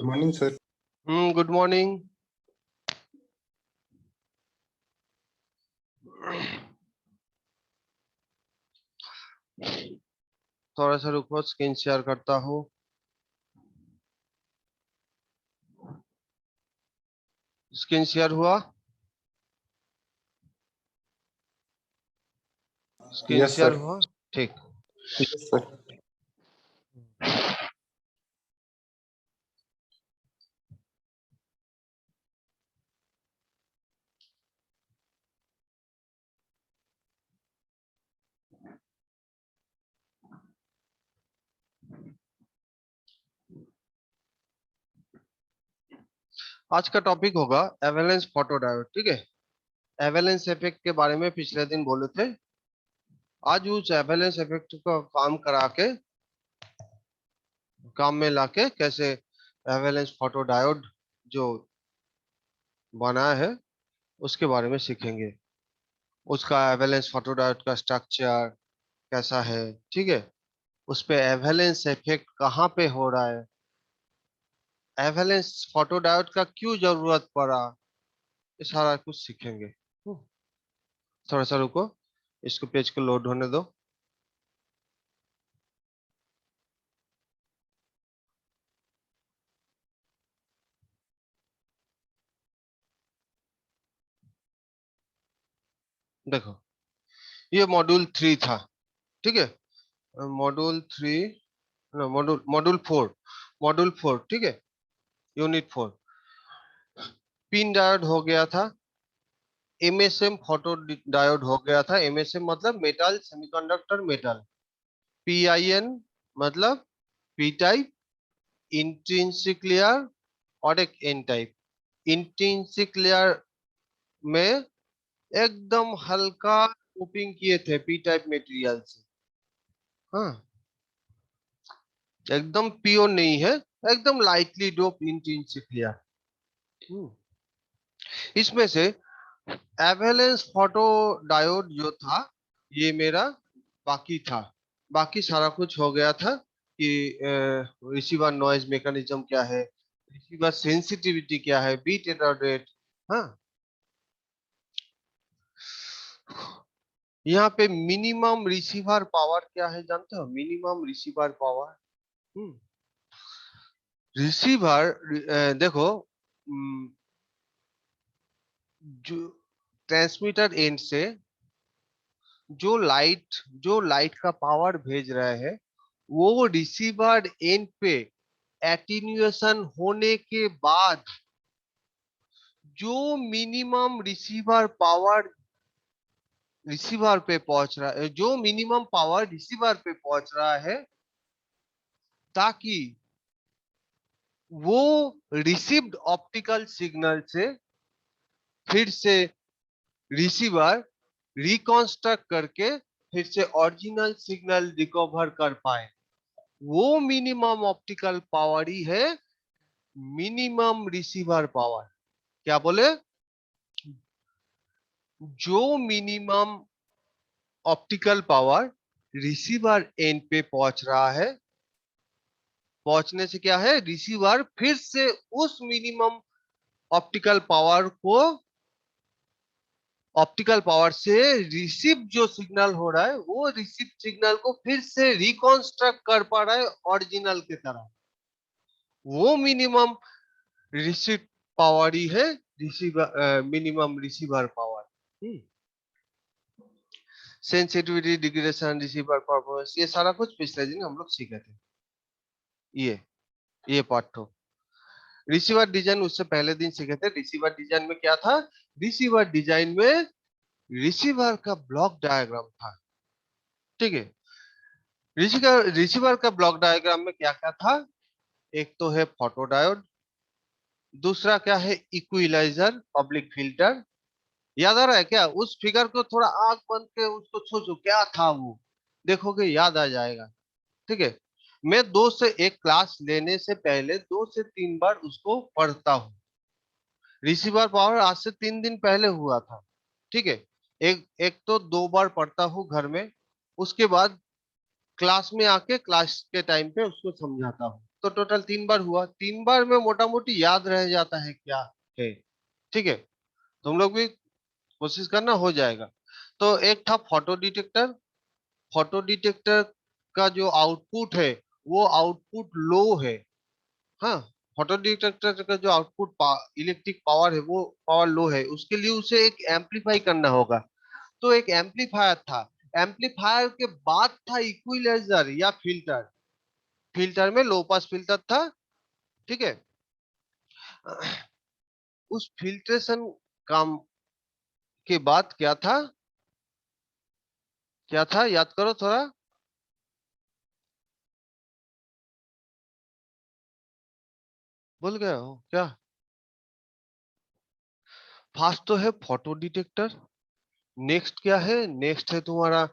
Morning sir. Good morning. थोड़ा सा रुको, स्क्रीन शेयर करता हूँ। स्क्रीन शेयर हुआ? Screen yes share sir. हुआ? ठीक। Yes sir. आज का टॉपिक होगा एवेलेंस फोटोडायोड। ठीक है, एवेलेंस इफेक्ट के बारे में पिछले दिन बोले थे। आज उस एवेलेंस इफेक्ट को काम में लाके कैसे एवेलेंस फोटोडायोड जो बनाया है उसके बारे में सीखेंगे। उसका एवेलेंस फोटोडायोड का स्ट्रक्चर कैसा है, ठीक है, उस पे एवेलेंस इफेक्ट कहाँ पे हो रहा है, एवेलेंस फोटोडायोड का क्यों जरूरत पड़ा, ये सारा कुछ सीखेंगे। थोड़ा सा रुको, इसको पेज को लोड होने दो। देखो, ये मॉड्यूल 3 था। ठीक है, मॉड्यूल 3, मॉड्यूल 4, मॉड्यूल 4, ठीक है, यूनिट 4। पिन डायोड हो गया था, एमएसएम फोटो डायोड हो गया था। एमएसएम मतलब मेटल सेमीकंडक्टर मेटल, पीआईएन मतलब पी टाइप, इंट्रिंसिक लेयर और एक एन टाइप। इंट्रिंसिक लेयर में एकदम हल्का डोपिंग किए थे पी टाइप मटेरियल से। हाँ, एकदम प्योर नहीं है, एकदम लाइटली डोप इंट्रिंसिक लेयर। इसमें से एवेलेंस फोटो डायोड जो था, ये मेरा बाकी था। बाकी सारा कुछ हो गया था कि रिसीवर नॉइज मैकेनिज्म क्या है, रिसीवर सेंसिटिविटी क्या है, बीट एरर रेट। हाँ, यहाँ पे मिनिमम रिसीवर पावर क्या है जानते हो? मिनिमम रिसीवर पावर, रिसीवर, देखो, जो ट्रांसमीटर एंड से जो लाइट का पावर भेज रहे हैं, वो रिसीवर एंड पे एटीन्यूएशन होने के बाद जो मिनिमम रिसीवर पावर रिसीवर पे पहुंच रहा है, जो मिनिमम पावर रिसीवर पे पहुंच रहा है, ताकि वो रिसीव्ड ऑप्टिकल सिग्नल से फिर से रिसीवर रिकॉन्स्ट्रक्ट करके फिर से ओरिजिनल सिग्नल रिकवर कर पाए, वो मिनिमम ऑप्टिकल पावर ही है मिनिमम रिसीवर पावर। क्या बोले? जो minimum optical power receiver and पे पहुंच रहा है, पहुंचने से क्या है, रिसीवर फिर से उस मिनिमम ऑप्टिकल पावर को, ऑप्टिकल पावर से रिसीव जो सिग्नल हो रहा है, वो रिसीव सिग्नल को फिर से रिकॉन्स्ट्रक्ट कर पा रहा है ओरिजिनल की तरह, वो मिनिमम रिसीव पावर ही है receiver, minimum receiver power. Sensitivity, degradation, receiver performance, ये सारा कुछ पिछले दिन हम लोग सीखे थे। ये ये पार्ट तो रिसीवर डिजाइन उससे पहले दिन सीखे थे। रिसीवर डिजाइन में क्या था? रिसीवर डिजाइन में रिसीवर का ब्लॉक डायग्राम था। ठीक है, रिसीवर का ब्लॉक डायग्राम में क्या क्या था? एक तो है फोटोडायोड, दूसरा क्या है, इक्विलाइजर, पब्लिक फिल्टर। याद आ रहा है क्या? उस फिगर को थोड़ा आंख बंद के उसको सोचो क्या था वो, देखोगे याद आ जाएगा। ठीक है, मैं 2 से 1 क्लास लेने से पहले 2 से 3 बार उसको पढ़ता हूँ। रिसीवर पावर आज से 3 दिन पहले हुआ था। ठीक है, एक एक तो 2 बार पढ़ता हूँ घर में, उसके बाद क्लास में आके क्लास के टाइम पे उसको समझाता हूँ। तो टोटल 3 बार हुआ, 3 बार में मोटा मोटी याद रह जाता है क्या है। ठीक है, तुम लोग भी कोशिश करना, हो जाएगा। तो एक था फोटो डिटेक्टर। फोटो डिटेक्टर का जो आउटपुट है वो आउटपुट लो है। हाँ, फोटो डिटेक्टर का जो आउटपुट इलेक्ट्रिक पावर है वो पावर लो है, उसके लिए उसे एक एम्पलीफाई करना होगा। तो एक एम्पलीफायर था, एम्पलीफायर के बाद था इक्विलाइजर या फिल्टर। फिल्टर में लो पास फिल्टर था। ठीक है, उस फिल्ट्रेशन काम के बाद क्या था, क्या था याद करो थोड़ा। भूल गए हो क्या? फास्ट तो है फोटो डिटेक्टर। नेक्स्ट क्या है? नेक्स्ट है तुम्हारा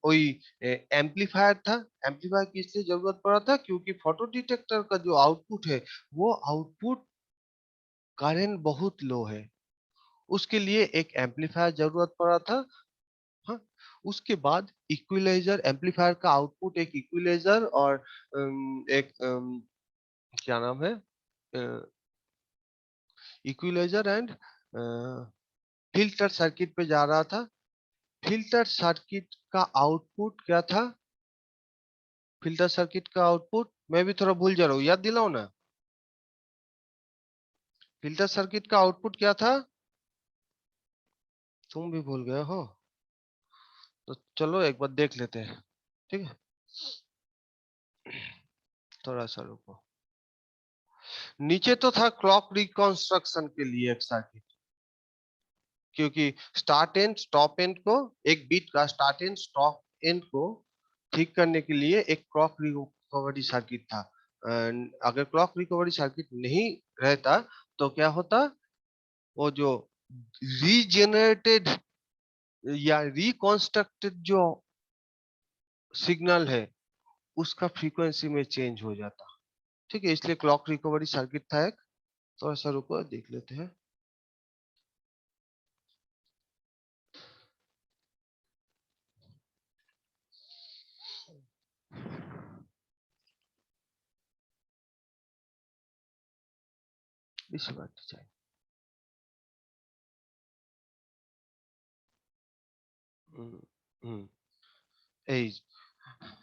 वही एम्पलीफायर था। एम्पलीफायर की इसलिए जरूरत पड़ा था क्योंकि फोटो डिटेक्टर का जो आउटपुट है वो आउटपुट करंट बहुत लो है, उसके लिए एक एम्पलीफायर जरूरत पड़ा था। हाँ, उसके बाद इक्विलाइजर, एम्पलीफायर का आउटपुट एक इक्विलाइजर और एक क्या नाम है, इक्विलाइजर एंड फिल्टर सर्किट पे जा रहा था। फिल्टर सर्किट का आउटपुट क्या था? फिल्टर सर्किट का आउटपुट मैं भी थोड़ा भूल जा रहा हूँ, याद दिलाओ ना। फिल्टर सर्किट का आउटपुट क्या था? तुम भी भूल गए हो? तो चलो एक बार देख लेते हैं। ठीक है, थोड़ा सा रुको। नीचे तो था क्लॉक रिकॉन्स्ट्रक्शन के लिए एक सर्किट, क्योंकि स्टार्ट एंड स्टॉप एंड को, एक बीट का स्टार्ट एंड स्टॉप एंड को ठीक करने के लिए एक क्लॉक रिकवरी सर्किट था। अगर क्लॉक रिकवरी सर्किट नहीं रहता तो क्या होता, वो जो रीजेनरेटेड या रिकॉन्स्ट्रक्टेड जो सिग्नल है उसका फ्रीक्वेंसी में चेंज हो जाता। ठीक है, इसलिए क्लॉक रिकवरी सर्किट था एक। तो ऐसा रुको देख लेते हैं। इसी बात चाहिए। हम्म, हम्म, यही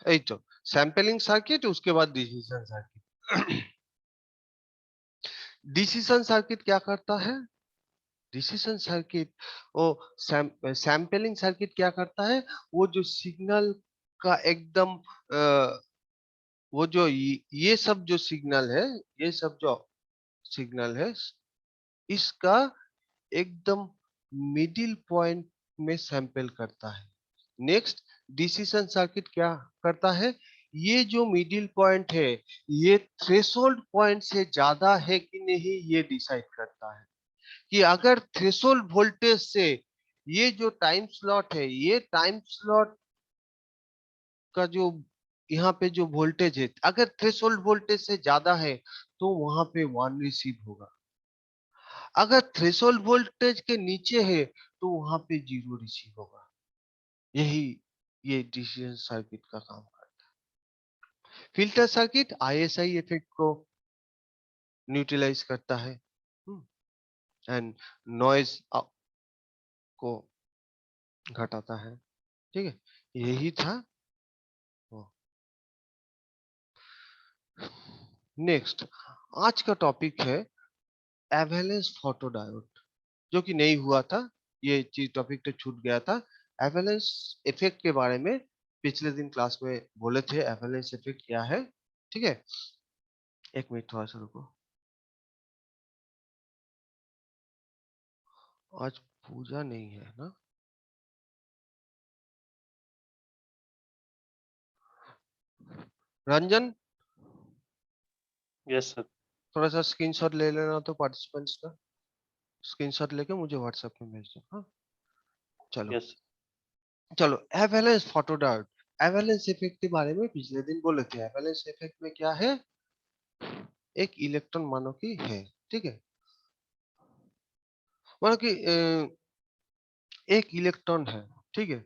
यही तो सैंपलिंग सर्किट, उसके बाद डिसीजन सर्किट। डिसीजन सर्किट क्या करता है? डिसीजन सर्किट वो सैंपलिंग सर्किट क्या करता है, वो जो सिग्नल का एकदम वो जो ये सब जो सिग्नल है, ये सब जो सिग्नल है इसका एकदम मिडिल पॉइंट में सैंपल करता है। नेक्स्ट, डिसीजन सर्किट क्या करता है, ये जो मिडिल पॉइंट है ये थ्रेशोल्ड पॉइंट से ज्यादा है कि नहीं ये डिसाइड करता है। कि अगर थ्रेशोल्ड वोल्टेज से ये जो टाइम स्लॉट है, ये टाइम स्लॉट का जो यहाँ पे जो वोल्टेज है अगर थ्रेशोल्ड वोल्टेज से ज्यादा है तो वहां पे वन रिसीव होगा। अगर थ्रेशोल्ड वोल्टेज के नीचे है तो वहां पे जीरो रिसीव होगा। यही ये डिसीजन सर्किट का काम करता है। फिल्टर सर्किट आईएसआई इफेक्ट को न्यूट्रलाइज करता है एंड नॉइज को घटाता है। ठीक है, यही था। नेक्स्ट, आज का टॉपिक है एवेलेंस फोटोडायोड, जो कि नहीं हुआ था। ये चीज टॉपिक तो छूट गया था। एवेलेंस इफेक्ट के बारे में पिछले दिन क्लास में बोले थे, एवेलेंस इफेक्ट क्या है। ठीक है, एक मिनट थोड़ा सा रुको। आज पूजा नहीं है ना? Ranjan, yes sir. थोड़ा सा स्क्रीनशॉट ले लेना तो पार्टिसिपेंट्स का, स्क्रीनशॉट लेके मुझे व्हाट्सएप में भेज दो। हाँ, चलो यस। चलो, एवेलेंस फोटोडायोड, एवेलेंस इफेक्ट के बारे में पिछले दिन बोले थे। एवेलेंस इफेक्ट में क्या है, एक इलेक्ट्रॉन मानो कि है। ठीक है, मानो कि एक इलेक्ट्रॉन है। ठीक है,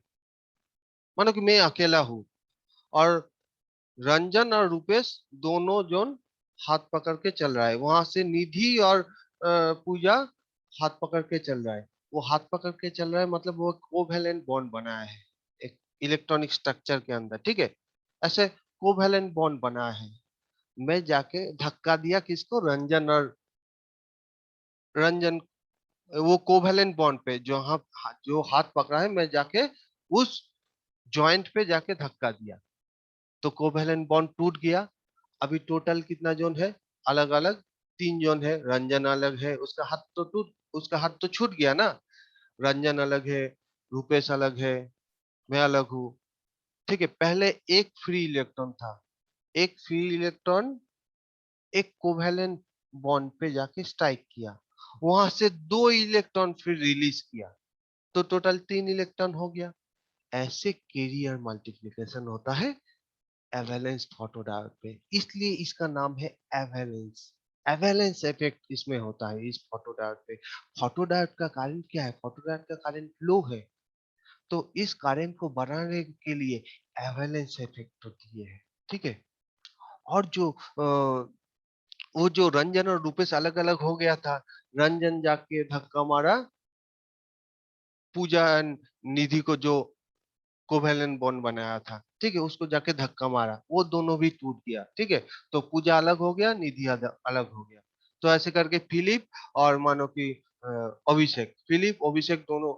मानो कि मैं अकेला हूं और रंजन और रूपेश दोनों जोन हाथ पकड़ के चल रहा है, वहां से निधि और पूजा हाथ पकड़ के चल रहा है। वो हाथ पकड़ के चल रहा है मतलब वो कोवैलेंट बॉन्ड बनाया है एक इलेक्ट्रॉनिक स्ट्रक्चर के अंदर, ठीक है। ऐसे कोवैलेंट बॉन्ड बना है। मैं जाके धक्का दिया किसको, रंजन और रंजन, वो कोवैलेंट बॉन्ड पे जो हाथ पकड़ा है, मैं जाके उस जॉइंट पे जाके धक्का दिया, तो कोवैलेंट बॉन्ड टूट गया। अभी टोटल कितना जोन है, अलग अलग 3 जोन है। रंजन अलग है, उसका हाथ तो छूट गया ना। रंजन अलग है, रूपेश अलग है, मैं अलग हूँ, ठीक है। पहले एक फ्री इलेक्ट्रॉन था, एक फ्री इलेक्ट्रॉन एक कोवैलेंट बॉन्ड पे जाके स्ट्राइक किया, वहां से 2 इलेक्ट्रॉन फिर रिलीज किया, तो टोटल 3 इलेक्ट्रॉन हो गया। ऐसे कैरियर मल्टीप्लिकेशन होता है एवेलेंस फोटोडायोड पे, इसलिए इसका नाम है एवेलेंस। एवेलेंस इफेक्ट इसमें होता है इस फोटोडायोड पे। फोटोडायोड का करंट क्या है, फोटोडायोड का करंट लो है, तो इस करंट को बढ़ाने के लिए एवेलेंस इफेक्ट होती है, ठीक है। और वो जो रंजन और रूपेश अलग अलग हो गया था, रंजन जाके धक्का मारा पूजा निधि को, जो कोवैलेंट बॉन्ड बनाया था, ठीक है, उसको जाके धक्का मारा, वो दोनों भी टूट गया, ठीक है। तो पूजा अलग हो गया, निधि अलग हो गया। तो ऐसे करके फिलिप और मानो कि अभिषेक, फिलिप अभिषेक दोनों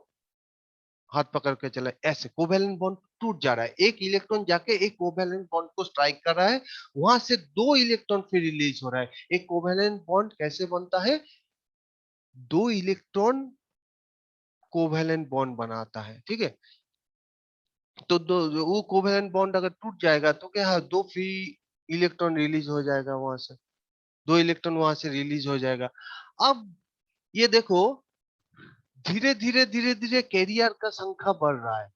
हाथ पकड़ के चले, ऐसे कोवैलेंट बॉन्ड टूट जा रहा है, एक इलेक्ट्रॉन जाके एक कोवैलेंट बॉन्ड को स्ट्राइक कर रहा है, वहां से 2 इलेक्ट्रॉन फिर रिलीज हो रहा है। एक कोवैलेंट बॉन्ड कैसे बनता है, 2 इलेक्ट्रॉन कोवैलेंट बॉन्ड बनाता है, ठीक है। तो वो कोवैलेंट बॉन्ड अगर टूट जाएगा तो क्या है, 2 फ्री इलेक्ट्रॉन रिलीज हो जाएगा वहां से, 2 इलेक्ट्रॉन वहां से रिलीज हो जाएगा। अब ये देखो, धीरे धीरे धीरे धीरे कैरियर का संख्या बढ़ रहा है।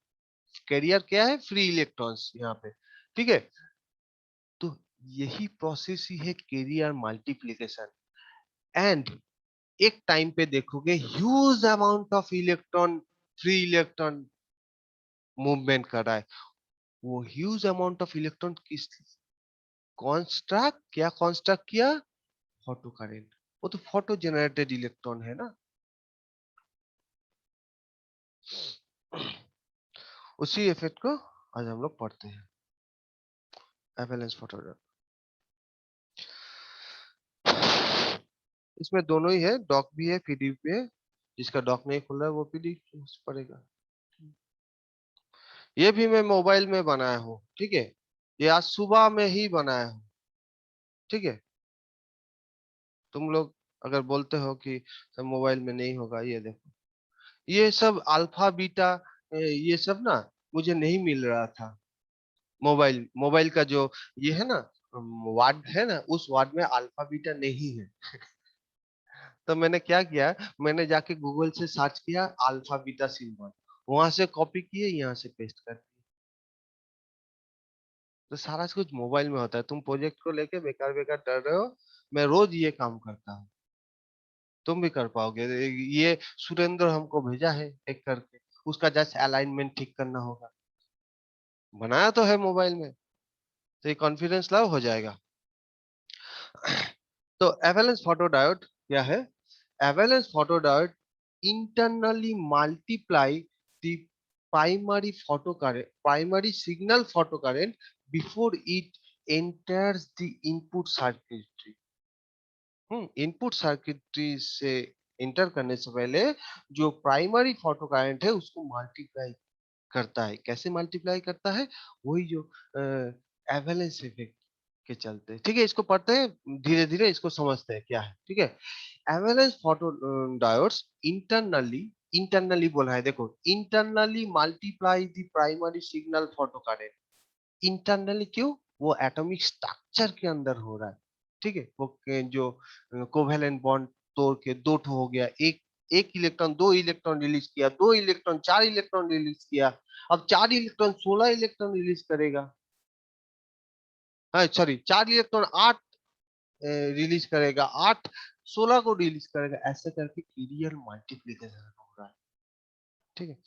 कैरियर क्या है, फ्री इलेक्ट्रॉन्स यहाँ पे, ठीक है। तो यही प्रोसेस ही है कैरियर मल्टीप्लिकेशन। एंड एक टाइम पे देखोगे huge amount of electron, free electron movement कर रहा है। वो ह्यूज अमाउंट ऑफ इलेक्ट्रॉन किस कॉन्स्ट्रक्ट, क्या कॉन्स्ट्रक्ट किया, फोटो करेंट। वो तो फोटो जनरेटेड इलेक्ट्रॉन है ना। उसी इफेक्ट को आज हम लोग पढ़ते हैं, एवलेंस फोटो। इसमें दोनों ही है, डॉक भी है, पीडीएफ भी है। जिसका डॉक नहीं खुल रहा है वो पीडीएफ पड़ेगा। ये भी मैं मोबाइल में बनाया हूँ, ठीक है। ये आज सुबह में ही बनाया हूँ, ठीक है। तुम लोग अगर बोलते हो कि सब मोबाइल में नहीं होगा, ये देखो, ये सब अल्फा बीटा, ये सब ना मुझे नहीं मिल रहा था। मोबाइल मोबाइल का जो ये है ना, वार्ड है ना, उस वार्ड में अल्फा बीटा नहीं है। तो मैंने क्या किया, मैंने जाके गूगल से सर्च किया अल्फा बीटा सिंबल, वहां से कॉपी किए, यहाँ से पेस्ट कर दिए। तो सारा कुछ मोबाइल में होता है। तुम प्रोजेक्ट को लेके बेकार बेकार डर रहे हो, मैं रोज ये काम करता हूँ, तुम भी कर पाओगे। ये सुरेंद्र हमको भेजा है एक करके, उसका जस्ट अलाइनमेंट ठीक करना होगा, बनाया तो है मोबाइल में। तो ये कॉन्फिडेंस लाओ, हो जाएगा। तो एवलेंस फोटोडायोड क्या है, avalanche photodiode internally multiply the primary signal photocurrent before it enters the input circuitry। Input circuitry से इंटर करने से पहले जो प्राइमरी फोटो करंट है उसको मल्टीप्लाई करता है। कैसे मल्टीप्लाई करता है, वही जो एवलेंस इफेक्ट के चलते, ठीक है। इसको पढ़ते हैं धीरे धीरे, इसको समझते हैं क्या है, ठीक है। एवलेंस फोटो डायोड्स इंटरनली बोला है, देखो, internally multiply the primary signal photo current. Internally क्यों, वो एटॉमिक स्ट्रक्चर के अंदर हो रहा है, ठीक है। वो जो कोवेलेंट बॉन्ड तोड़ के दो ठो हो गया, एक एक इलेक्ट्रॉन 2 इलेक्ट्रॉन रिलीज किया, 2 इलेक्ट्रॉन 4 इलेक्ट्रॉन रिलीज किया, अब 4 इलेक्ट्रॉन 16 इलेक्ट्रॉन रिलीज करेगा, हाँ सॉरी, 4 इलेक्ट्रॉन 8 रिलीज करेगा, 8 16 को रिलीज करेगा, ऐसे करके सीरियल मल्टीप्लिकेशन हो रहा है, ठीक है।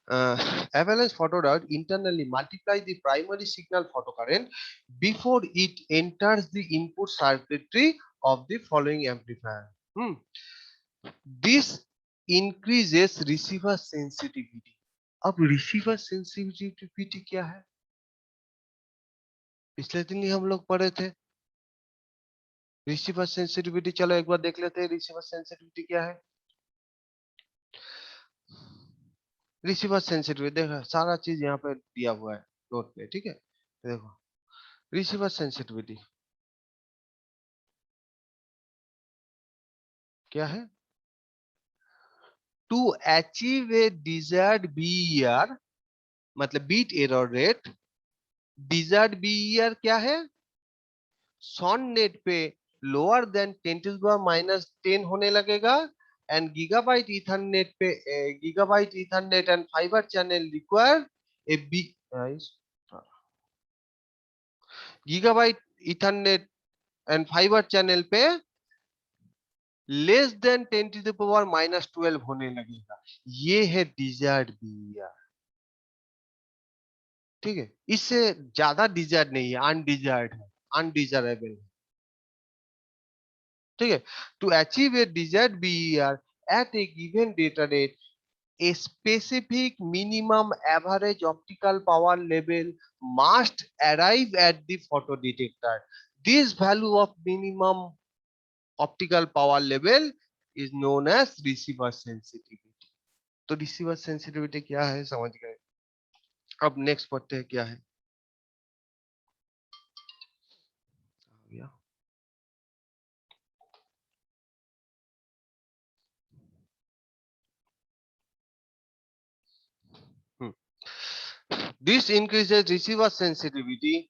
Avalanche photodiode internally multiply the primary signal photocurrent before it enters the input circuitry of the following amplifier. Hmm. This increases receiver sensitivity. अब रिसीवर सेंसिटिविटी क्या है? पिछले दिन ही हम लोग पढ़े थे रिसीवर सेंसिटिविटी। चलो एक बार देख लेते हैं रिसीवर सेंसिटिविटी क्या है। रिसीवर सेंसिटिविटी देखो सारा चीज यहाँ पे दिया हुआ है नोट पे, ठीक है। देखो रिसीवर सेंसिटिविटी क्या है? To achieve a desired BER मतलब bit error rate. Desired BER क्या है? सॉन नेट पे लोअर देन 10⁻⁻10 होने लगेगा एंड गीगाबाइट ईथरनेट पे gigabyte ethernet and fibre channel require a B gigabyte ethernet and fibre channel पे लेस देन 10⁻⁻12 होने लगेगा। ये है डिजायर्ड बीईआर, ठीक है। इससे ज्यादा डिजायर्ड नहीं है, अनडिजायर्ड है, अनडिजायरेबल है, ठीक है। To achieve a desired BER at a given data rate a specific minimum average optical power level must arrive at the photodetector. This value of minimum optical power level is known as receiver sensitivity. तो receiver sensitivity क्या है समझ गए। अब next पढ़ते हैं क्या है। This increases receiver sensitivity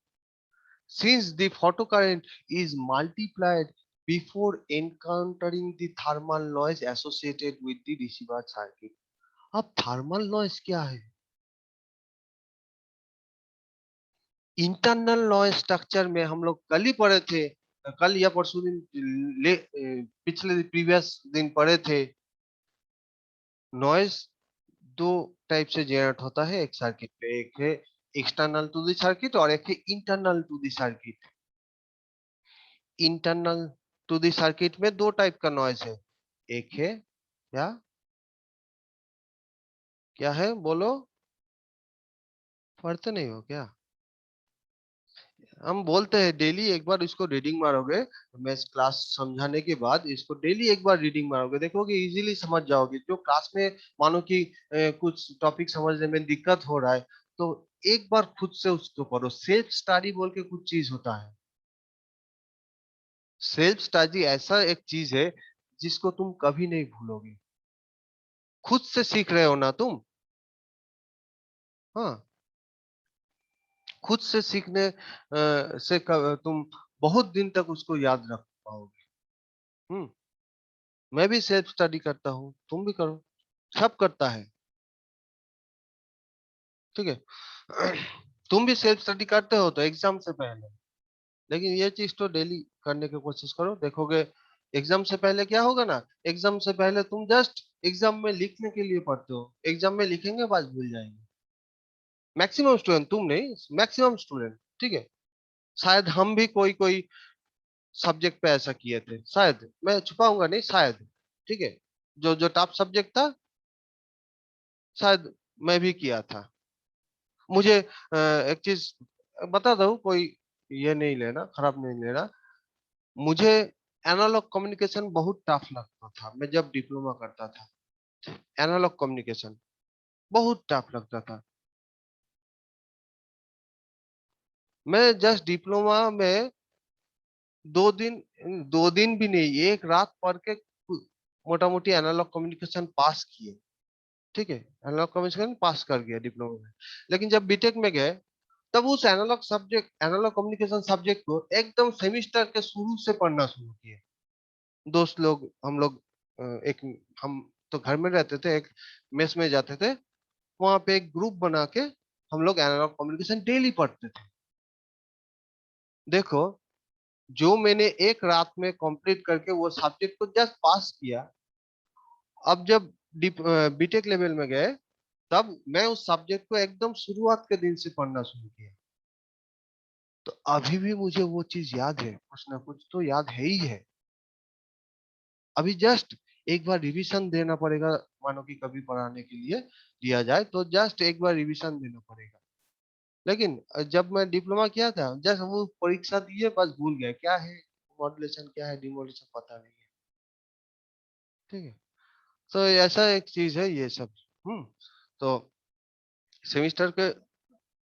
since the photocurrent is multiplied before encountering the thermal noise associated with the receiver circuit. अब थर्मल नॉइस क्या है? इंटरनल नॉइस स्ट्रक्चर में हम लोग कल ही पढ़े थे, कल या परसों दिन पिछले प्रीवियस दिन पढ़े थे। नॉइस दो टाइप से जनरेट होता है एक सर्किट पे, एक है एक्सटर्नल टू द सर्किट और एक है internal to the circuit. Internal to the circuit में दो टाइप का नॉइस है, एक है क्या क्या है बोलो, पढ़ते नहीं हो क्या? हम बोलते हैं डेली एक बार इसको रीडिंग मारोगे, मैं क्लास समझाने के बाद इसको डेली एक बार रीडिंग मारोगे, देखोगे इजीली समझ जाओगे। जो क्लास में मानो कि कुछ टॉपिक समझने में दिक्कत हो रहा है तो एक बार खुद से उसको पढ़ो। सेल्फ स्टडी बोल के कुछ चीज होता है। सेल्फ स्टडी ऐसा एक चीज है जिसको तुम कभी नहीं भूलोगे। खुद से सीख रहे हो ना तुम, हाँ। खुद से सीखने से तुम बहुत दिन तक उसको याद रख पाओगे। हम्म। मैं भी सेल्फ स्टडी करता हूँ, तुम भी करो, सब करता है, ठीक है। तुम भी सेल्फ स्टडी करते हो तो एग्जाम से पहले, लेकिन ये चीज तो डेली करने की कोशिश करो, देखोगे एग्जाम से पहले क्या होगा ना। एग्जाम से पहले तुम जस्ट एग्जाम में लिखने के लिए पढ़ते हो, एग्जाम में लिखेंगे बस भूल जाएंगे। मैक्सिमम स्टूडेंट, तुम नहीं, मैक्सिमम स्टूडेंट, ठीक है। शायद हम भी कोई कोई सब्जेक्ट पे ऐसा किए थे, शायद, मैं छुपाऊंगा नहीं, शायद, ठीक है। जो जो टॉप सब्जेक्ट था शायद मैं भी किया था। मुझे एक चीज बता दो, कोई ये नहीं लेना, खराब नहीं लेना। मुझे एनालॉग कम्युनिकेशन बहुत टफ लगता था, मैं जब डिप्लोमा करता था एनालॉग कम्युनिकेशन बहुत टफ लगता था। मैं जस्ट डिप्लोमा में 2 दिन, 2 दिन भी नहीं, एक रात पढ़ के मोटा मोटी एनालॉग कम्युनिकेशन पास किए, ठीक है। एनालॉग कम्युनिकेशन पास कर गया डिप्लोमा में। लेकिन जब बीटेक में गए तब उस analog subject, analog communication subject को एकदम सेमिस्टर के शुरू से पढ़ना शुरू किए। दोस्त लोग, हम लोग एक, हम तो घर में रहते थे, एक मेस में जाते थे, वहां पे एक ग्रुप बना के हम लोग एनालॉग कम्युनिकेशन डेली पढ़ते थे। देखो जो मैंने एक रात में कंप्लीट करके वो सब्जेक्ट को जस्ट पास किया, अब जब बीटेक लेवल में गए तब मैं उस सब्जेक्ट को एकदम शुरुआत के दिन से पढ़ना शुरू किया, तो अभी भी मुझे वो चीज याद है, कुछ ना कुछ तो याद है ही है। अभी जस्ट एक बार रिवीजन देना पड़ेगा, मानो कि कभी पढ़ाने के लिए दिया जाए तो जस्ट एक बार रिवीजन देना पड़ेगा। लेकिन जब मैं डिप्लोमा किया था, जस्ट वो परीक्षा दिए बस भूल गए क्या है मॉड्यूलेशन, क्या है डिमोड्यूलेशन, पता नहीं है। ठीक है, तो ऐसा एक चीज है ये सब। तो सेमिस्टर के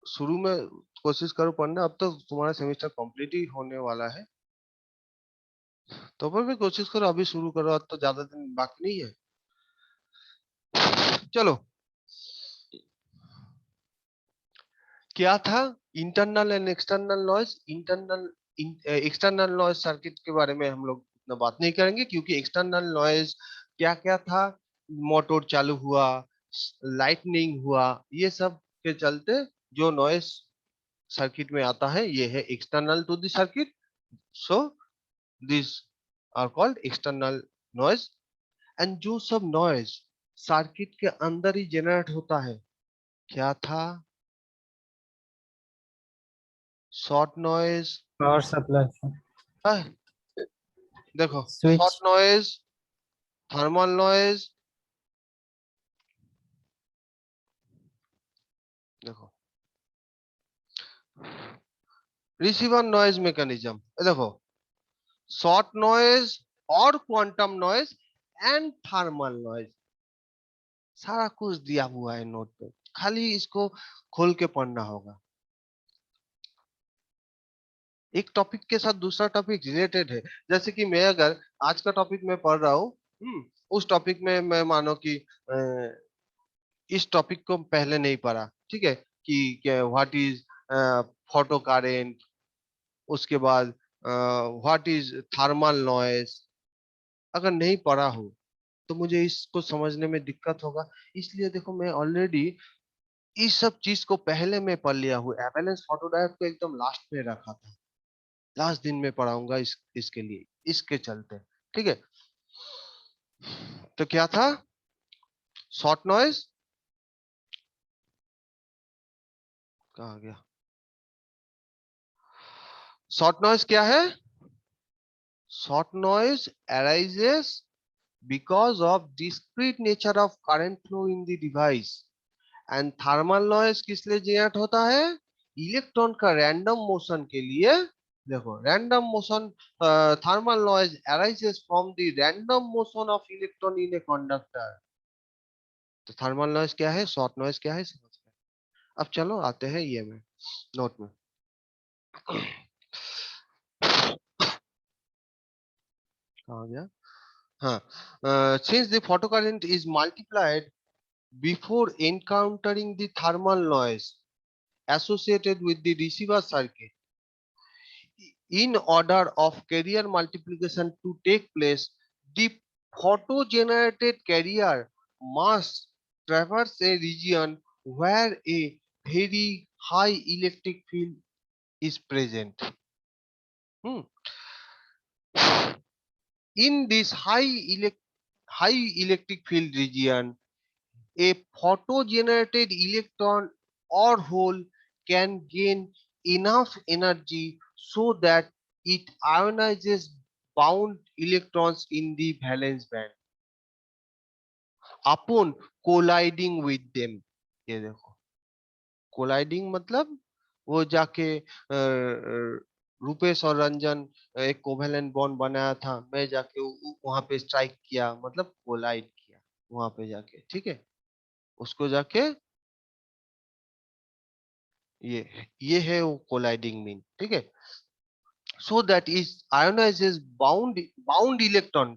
शुरू में कोशिश करो पढ़ना, अब तो तुम्हारा सेमेस्टर कंप्लीट ही होने वाला है, तो पर भी कोशिश करो अभी शुरू करो, अब तो ज्यादा दिन बाकी नहीं है। चलो, क्या था internal and external noise. Internal external noise circuit के बारे में हम लोग उतना बात नहीं करेंगे, क्योंकि एक्सटर्नल नॉइज क्या क्या था, मोटर चालू हुआ, लाइटनिंग हुआ, ये सब के चलते जो नॉइज सर्किट में आता है ये है external to the circuit. So this are called external noise. एंड जो सब नॉइज सर्किट के अंदर ही जनरेट होता है, क्या था, शॉर्ट नॉइज। पावर सप्लाई, देखो, short switch. Noise, thermal noise, देखो रिसीवर नॉइज मैकेनिज्म, देखो शॉर्ट नॉइज और quantum noise and thermal noise, सारा कुछ दिया हुआ है नोट पे, खाली इसको खोल के पढ़ना होगा। एक टॉपिक के साथ दूसरा टॉपिक रिलेटेड है, जैसे कि मैं अगर आज का टॉपिक में पढ़ रहा हूँ, उस टॉपिक में मैं मानो कि इस टॉपिक को पहले नहीं पढ़ा, ठीक है, कि व्हाट इज फोटो करेंट, उसके बाद व्हाट इज थर्मल नॉइज, अगर नहीं पढ़ा हो तो मुझे इसको समझने में दिक्कत होगा। इसलिए देखो मैं ऑलरेडी इस सब चीज को पहले में पढ़ लिया हूँ, एवलेंस फोटोडायोड को एकदम लास्ट में रखा था, लास्ट दिन में पढ़ाऊंगा इसके लिए, इसके चलते। ठीक है, तो क्या था शॉर्ट नॉइज, कहा गया, शॉर्ट नॉइज क्या है, short noise arises because of discrete nature of current flow in the device, and thermal noise किस लिए जनरेट होता है, इलेक्ट्रॉन का रैंडम मोशन के लिए। देखो random motion, thermal noise arises from the random motion of electron in a conductor। तो thermal noise क्या है, शॉर्ट नॉइज क्या है, समझ गए। अब चलो आते हैं ये में नोट में। कहा गया, हाँ, since the photocurrent is multiplied before encountering the thermal noise associated with the receiver circuit, in order of carrier multiplication to take place, the photo generated carrier must traverse a region where a very high electric field is present. Hmm. In this high electric field region, a photo-generated electron or hole can gain enough energy so that it ionizes bound electrons in the valence band upon colliding with them। ये देखो, colliding मतलब वो जाके रूपेश और रंजन एक covalent bond बनाया था, मैं जाके वहां पे स्ट्राइक किया, मतलब कोलाइड किया वहां पे जाके, ठीक है, उसको जाके, ये है वो कोलाइडिंग मीन, ठीक है। So that is ionises bound electron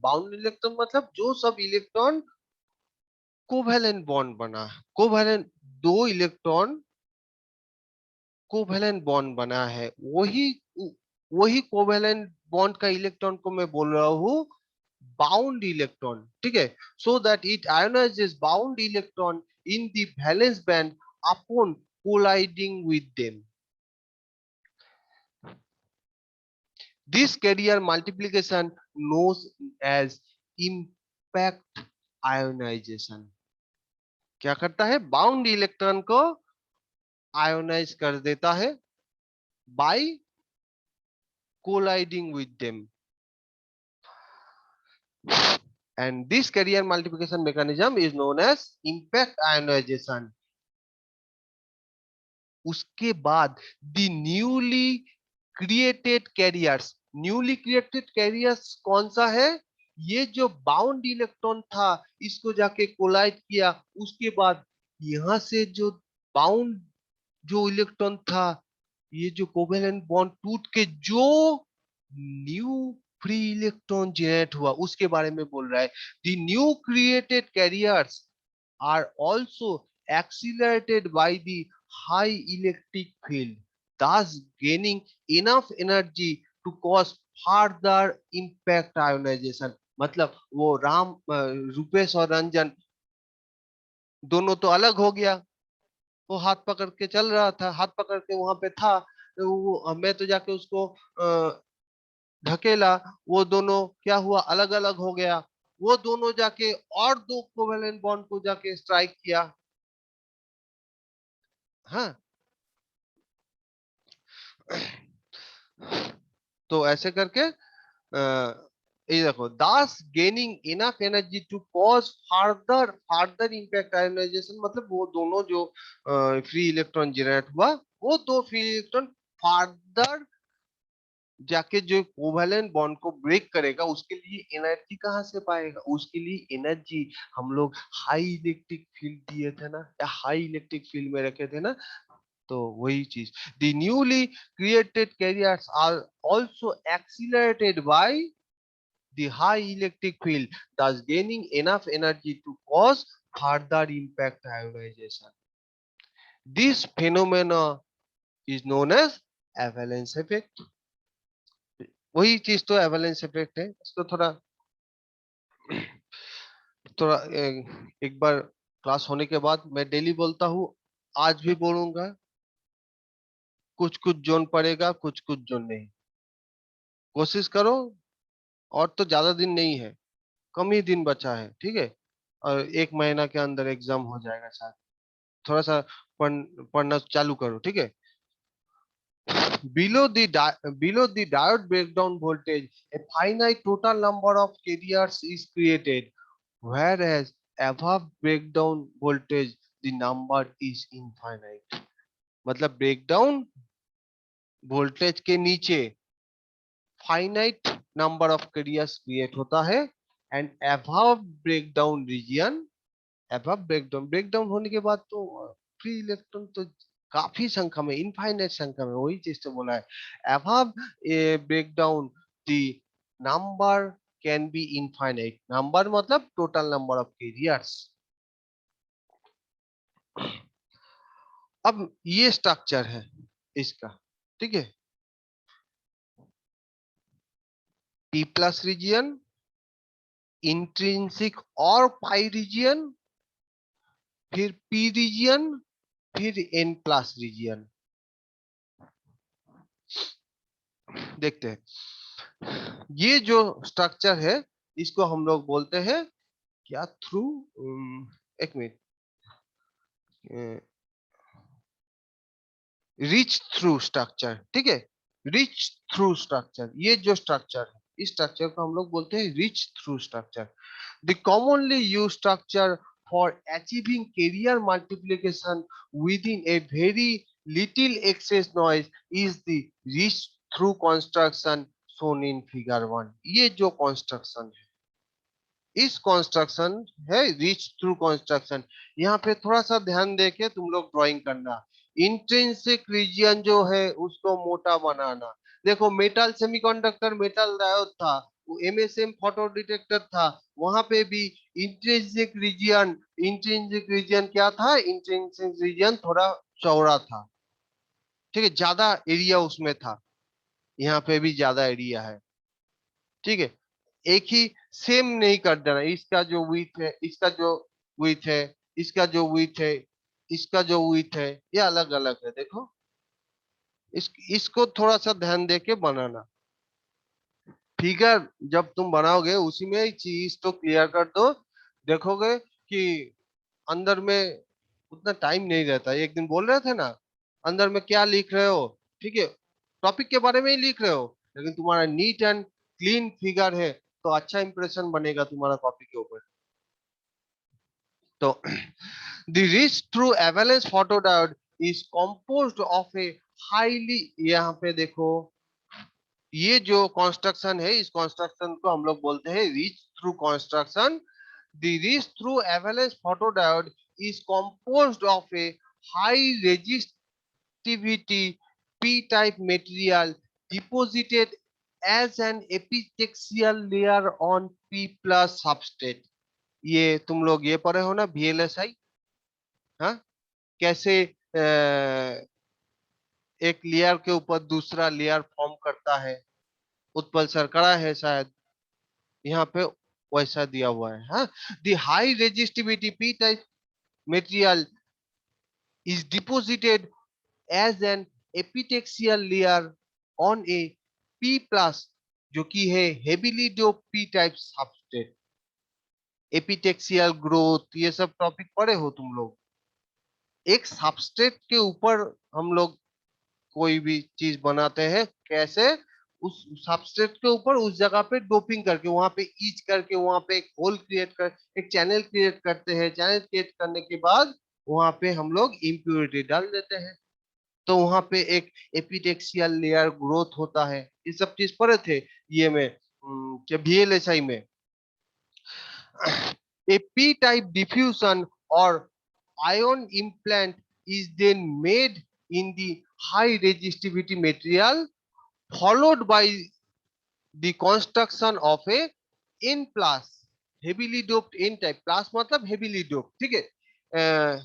मतलब जो सब इलेक्ट्रॉन कोवेलेंट बॉन्ड बना है, कोवेलेंट दो इलेक्ट्रॉन कोवेलेंट बॉन्ड बना है, वही वही कोवेलेंट बॉन्ड का इलेक्ट्रॉन को मैं बोल रहा हूँ बाउंड इलेक्ट्रॉन, ठीक है। So that it ionises bound electron in the valence band upon colliding with them. This carrier multiplication known as impact ionization। क्या करता है, बाउंड इलेक्ट्रॉन को आयोनाइज कर देता है by colliding with them, and this carrier multiplication mechanism is known as impact ionization. उसके बाद the newly created carriers कौन सा है, ये जो बाउंड इलेक्ट्रॉन था इसको जाके कोलाइड किया, उसके बाद यहां से जो बाउंड जो इलेक्ट्रॉन था, ये जो कोवेलेंट बॉन्ड टूट के जो न्यू फ्री इलेक्ट्रॉन जनरेट हुआ उसके बारे में बोल रहा है। The new created carriers are also accelerated by the high electric field, thus gaining enough energy to cause further impact ionization। मतलब वो रूपेश और रंजन दोनों तो अलग हो गया, वो हाथ पकड़ के चल रहा था, हाथ पकड़ के वहां पे था, तो वो मैं तो जाके उसको ढकेला, वो दोनों क्या हुआ, अलग अलग हो गया। वो दोनों जाके और दो कोवेलेंट बॉन्ड को जाके स्ट्राइक किया। हाँ, तो ऐसे करके ये देखो, thus gaining enough energy to cause further impact ionisation, मतलब वो दोनों जो फ्री इलेक्ट्रॉन जनरेट हुआ, वो दो फ्री इलेक्ट्रॉन फर्दर जाके जो कोवेलेंट बॉन्ड को ब्रेक करेगा, उसके लिए एनर्जी कहाँ से पाएगा, उसके लिए एनर्जी हम लोग हाई इलेक्ट्रिक फील्ड दिए थे ना, या हाई इलेक्ट्रिक फील्ड में रखे थे ना, तो वही चीज। The newly created carriers are also accelerated by the high electric field, thus gaining enough energy to cause further impact ionization. This phenomena is known as avalanche effect। वही चीज तो avalanche effect है। इसको थोड़ा थोड़ा एक बार क्लास होने के बाद मैं डेली बोलता हूँ, आज भी बोलूंगा, कुछ कुछ जोन पड़ेगा, कुछ कुछ जोन नहीं। कोशिश करो, और तो ज्यादा दिन नहीं है, कम ही दिन बचा है, ठीक है, और एक महीना के अंदर एग्जाम हो जाएगा शायद। थोड़ा सा पढ़ना चालू करो, ठीक है। Below the diode breakdown voltage, a finite total number of carriers is created, whereas above breakdown voltage the number is infinite। मतलब ब्रेकडाउन वोल्टेज के नीचे finite number of carriers create होता है, and above breakdown region, above breakdown होने के बाद तो free electron तो काफी संख्या में, इनफाइनाइट संख्या में, वही चीज तो बोला है। Above breakdown the number can be infinite, number मतलब टोटल नंबर ऑफ कैरियर्स। अब ये स्ट्रक्चर है इसका, ठीक है। पी प्लस रीजियन, इंट्रिंसिक और पाई रीजियन, फिर पी रीजियन, फिर एन प्लस रीजियन। देखते हैं, ये जो स्ट्रक्चर है इसको हम लोग बोलते हैं क्या, थ्रू, एक मिनट, रिच थ्रू स्ट्रक्चर, ठीक है। रिच थ्रू स्ट्रक्चर, ये जो स्ट्रक्चर है, इस स्ट्रक्चर को हम लोग बोलते हैं reach through structure. The commonly use structure for achieving carrier multiplication within a very little excess noise is the reach through construction shown in figure 1। ये जो कंस्ट्रक्शन है, इस कंस्ट्रक्शन है रिच थ्रू कंस्ट्रक्शन। यहाँ पे थोड़ा सा ध्यान देके तुम लोग ड्राइंग करना। इंट्रिंसिक रीजियन जो है उसको मोटा बनाना। देखो, मेटल सेमीकंडक्टर, मेटल डायोड था, वो एमएसएम फोटो डिटेक्टर था, वहां पे भी इंट्रिंसिक रीजियन क्या था, इंट्रिंसिक रीजियन थोड़ा चौड़ा था, ठीक है, ज्यादा एरिया उसमें था। यहाँ पे भी ज्यादा एरिया है, ठीक है। एक ही सेम नहीं कर देना, इसका जो विथ है, इसका जो विथ है, इसका जो विथ है, इसका जो विथ है, ये अलग अलग है। देखो, इसको थोड़ा सा ध्यान देके बनाना। फिगर जब तुम बनाओगे उसी में चीज तो क्लियर कर दो, देखोगे कि अंदर में उतना टाइम नहीं रहता। एक दिन बोल रहे थे ना, अंदर में क्या लिख रहे हो, ठीक है, टॉपिक के बारे में ही लिख रहे हो, लेकिन तुम्हारा नीट एंड क्लीन फिगर है तो अच्छा इंप्रेशन बनेगा तुम्हारा कॉपी के ऊपर। तो the reach through avalanche photodiode is composed of a highly, यहाँ पे देखो, ये जो कंस्ट्रक्शन है इस कंस्ट्रक्शन को हम लोग बोलते हैं reach through construction. The reach through avalanche photodiode is composed of a high resistivity p-type material deposited as an epitaxial layer on p plus substrate। ये तुम लोग ये पढ़े हो ना VLSI, हाँ, कैसे एक लेयर के ऊपर दूसरा लेयर फॉर्म करता है, उत्पल सरकड़ा है शायद, यहाँ पे वैसा दिया हुआ है। हाँ, the high resistivity P type material is deposited as an epitaxial layer on a P plus जो कि है heavily doped P type substrate। Epitaxial growth ये सब टॉपिक पढ़े हो तुम लोग। एक सबस्ट्रेट के ऊपर हम लोग कोई भी चीज बनाते हैं, कैसे, उस सबस्ट्रेट के ऊपर उस जगह पे डोपिंग करके वहां पे ईच करके वहां पे एक होल क्रिएट कर, एक चैनल क्रिएट करते हैं। चैनल क्रिएट करने के बाद वहां पे हम लोग इम्प्योरिटी डाल देते हैं, तो वहां पे एक एपिटेक्सियल लेयर ग्रोथ होता है। ये सब चीज पढ़े थे ये में, क्या VLSI में। A p-type diffusion or ion implant is then made in the high resistivity material, followed by the construction of a N plus heavily doped N type, plus मतलब heavily doped, ठीक है,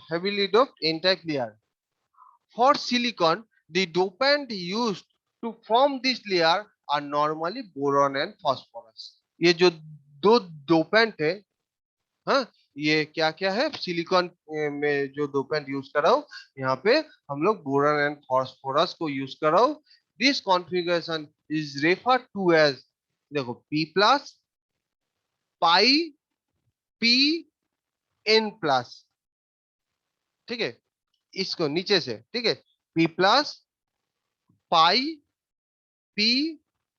heavily doped N type layer। For silicon, the dopant used to form this layer are normally boron and phosphorus। ये जो दो dopant है, हाँ, ये क्या क्या है सिलिकॉन में जो डोपेंट यूज कर रहा हूँ, यहाँ पे हम लोग बोरॉन एंड फास्फोरस को यूज कर रहा हूँ। This configuration is referred to as, देखो, P plus pi P N plus, ठीक है, इसको नीचे से, ठीक है, P plus pi P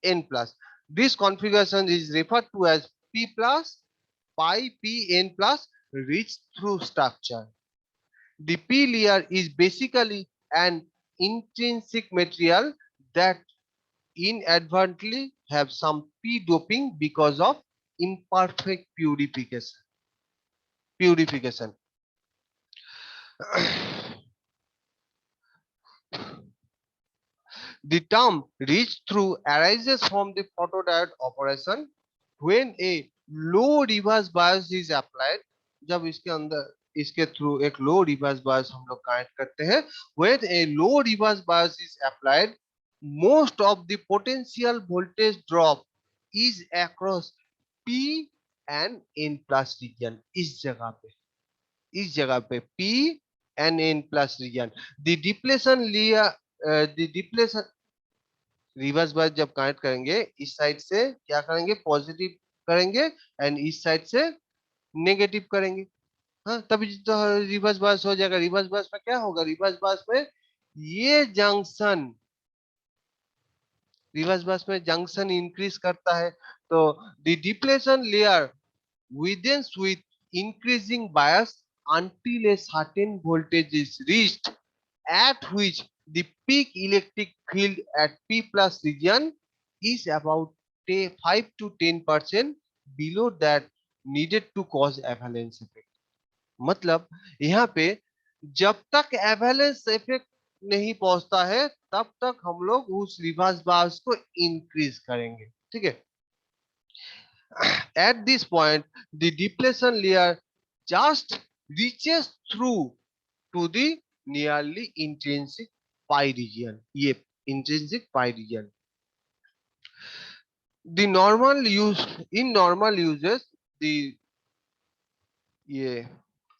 N plus. This configuration is referred to as P plus pi P N plus reach through structure. The P layer is basically an intrinsic material that inadvertently have some P doping because of imperfect purification. Purification. The term reach through arises from the photodiode operation when a low reverse bias is applied। जब इसके अंदर इसके through एक लो reverse bias हम लोग connect करते हैं, when a low reverse bias is applied, most of the potential voltage drop is across P and N plus region। इस जगह पे P and N plus region, the depletion layer, the depletion reverse bias जब connect करेंगे इस side से क्या करेंगे, positive करेंगे, एंड इस साइड से नेगेटिव करेंगे। हाँ, तभी तो रिवर्स बायस हो जाएगा। रिवर्स बायस में क्या होगा, रिवर्स बायस में ये जंक्शन, रिवर्स बायस में जंक्शन इंक्रीज करता है, तो the depletion layer widens with increasing bias until a certain voltage is reached, at which the peak electric field at P plus region is about 5 to 10% below that needed to cause avalanche effect। मतलब यहाँ पे जब तक avalanche effect नहीं पहुंचता है तब तक हम लोग उस रिवर्स बायस को इंक्रीज करेंगे, ठीक है। At this point, the depletion layer just reaches through to the nearly intrinsic pi region। ये intrinsic pi region। The normal use, in normal uses, the ये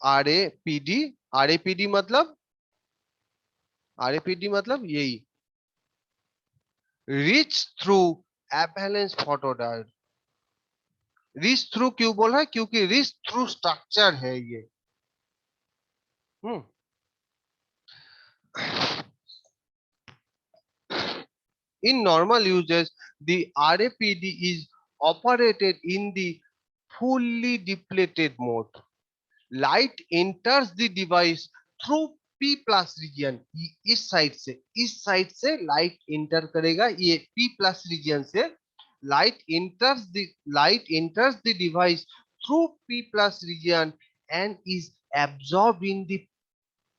RAPD, RAPD मतलब, RAPD मतलब यही reach through avalanche photodiode। reach through क्यों बोला है, क्योंकि reach through structure है ये, हम्म In normal uses, the RAPD is operated in the fully depleted mode. Light enters the device through P plus region. इस साइड से लाइट इंटर करेगा, ये P plus region से light enters the device through P plus region and is absorbed in the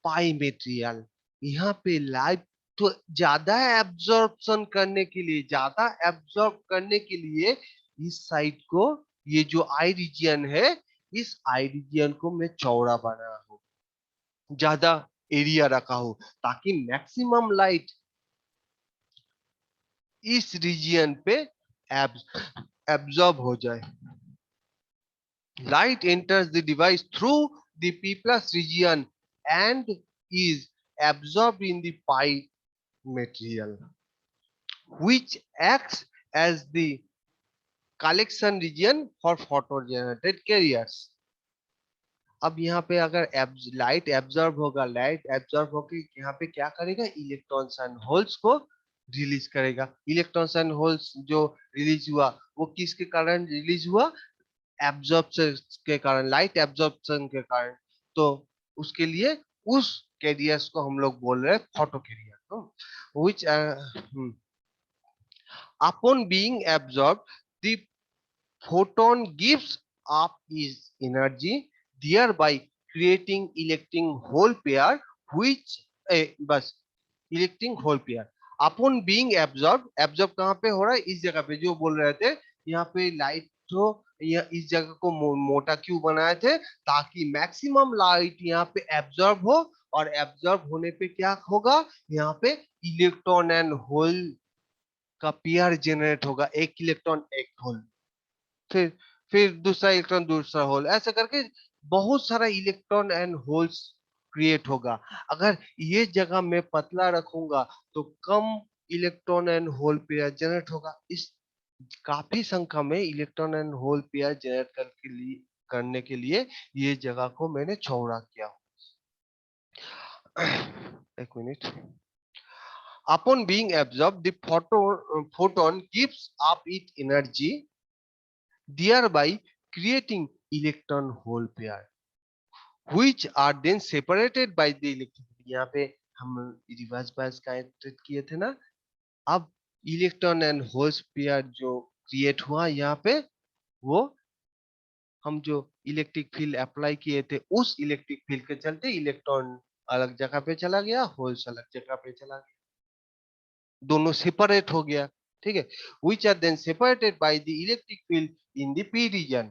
pi material. यहाँ पे light तो ज्यादा absorb करने के लिए इस साइड को, ये जो आई रीजन है, इस आई रीजन को मैं चौड़ा बना हूं, ज्यादा एरिया रखा हूं, ताकि मैक्सिमम लाइट इस रीजन पे एब्जॉर्ब हो जाए। Light enters the device through the P plus region and is absorbed in the pi material, which acts as the collection region for photo-generated carriers. अब यहाँ पे अगर लाइट एब्जॉर्ब होकर यहाँ पे क्या करेगा, इलेक्ट्रॉन्स एंड होल्स को रिलीज करेगा। इलेक्ट्रॉन्स एंड होल्स जो रिलीज हुआ, वो किसके कारण रिलीज हुआ, एब्जॉर्प्शन के कारण, लाइट एब्जॉर्प्शन के कारण। तो उसके लिए उस कैरियर्स को हम लोग बोल रहे हैं photo carrier, which upon being absorbed, the photon gives up its energy, thereby creating electric hole pair, which बस electric hole pair. Upon being absorb कहाँ पे हो रहा है, इस जगह पे जो बोल रहे थे, यहाँ पे लाइट तो इस जगह को मोटा क्यों बनाए थे, ताकि मैक्सिमम लाइट यहाँ पे एब्जॉर्ब हो, और एब्जॉर्ब होने पे क्या होगा, यहाँ पे इलेक्ट्रॉन एंड होल का पेयर जनरेट होगा, एक इलेक्ट्रॉन एक होल, फिर फिर दूसरा इलेक्ट्रॉन दूसरा होल, ऐसा करके बहुत सारा इलेक्ट्रॉन एंड होल्स क्रिएट होगा। अगर ये जगह मैं पतला रखूंगा तो कम electron and hole pair generate होगा। इस काफी संख्या में electron and hole pair generate करने के लिए ये जगह को मैंने चौड़ा किया। एक minute. Upon being absorbed, the photon gives up its energy, thereby creating electron hole pair, which are then separated by the electricity। यहाँ पे हम रिवर्स बायस कनेक्टेड किए थे ना, अब इलेक्ट्रॉन एंड होल्स पेयर जो क्रिएट हुआ यहाँ पे, वो हम जो इलेक्ट्रिक फील्ड अप्लाई किए थे, उस इलेक्ट्रिक फील्ड के चलते इलेक्ट्रॉन अलग जगह पे चला गया, होल्स अलग जगह पे चला गया, दोनों सेपरेट हो गया। ठीक है, which are then separated by the electric field in the p region।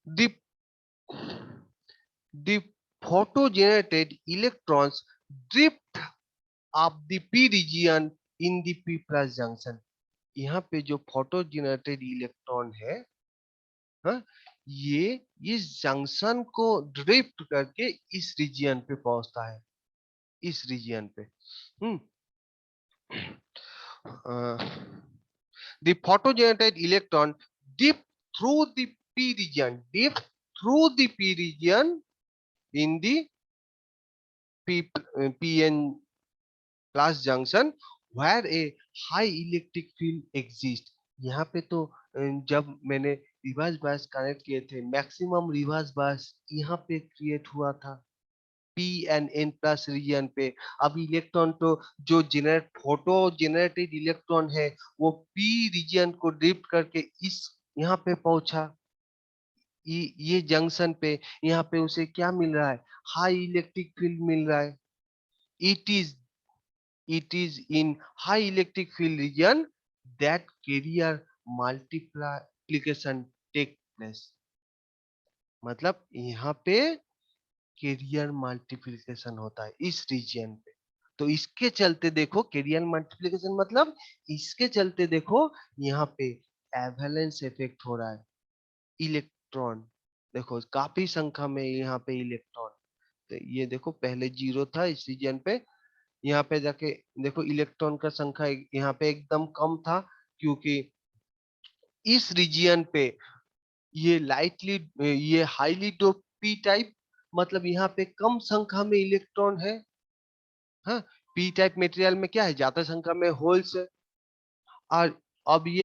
the the photo generated electrons drift up the p region in the p plus junction। यहाँ पे जो फोटो जनरेटेड इलेक्ट्रॉन है, हाँ, ये इस जंक्शन को drift करके इस रीजियन पे पहुंचता है, इस रीजियन पे। The photo generated electron dip through the p region, in the pn plus junction where a high electric field exists। यहाँ पे तो जब मैंने रिवर्स बायस कनेक्ट किए थे, मैक्सिमम रिवर्स बायस यहाँ पे क्रिएट हुआ था, P and N plus region पे। अब इलेक्ट्रॉन तो जो फोटो जेनरेटेड इलेक्ट्रॉन है, वो पी रीजन को ड्रिफ्ट करके इस यहाँ पे पहुंचा, ये जंक्शन पे। यहाँ पे उसे क्या मिल रहा है, हाई इलेक्ट्रिक फील्ड मिल रहा है। It is it is in high electric field region that carrier multiplication take place। मतलब यहाँ पे कैरियर मल्टीप्लिकेशन होता है इस रीजन पे। तो इसके चलते देखो, कैरियर मल्टीप्लिकेशन मतलब इसके चलते देखो यहाँ पे एवलेंस इफेक्ट हो रहा है। इलेक्ट्रॉन देखो काफी संख्या में यहाँ पे इलेक्ट्रॉन, तो ये देखो पहले 0 था इस रीजन पे, यहाँ पे जाके देखो इलेक्ट्रॉन का संख्या यहाँ पे एकदम कम था, क्योंकि इस रीजियन पे ये हाईली डोप पी टाइप मतलब यहाँ पे कम संख्या में इलेक्ट्रॉन है। हाँ, पी टाइप मटेरियल में क्या है, ज्यादा संख्या में होल्स है। और अब ये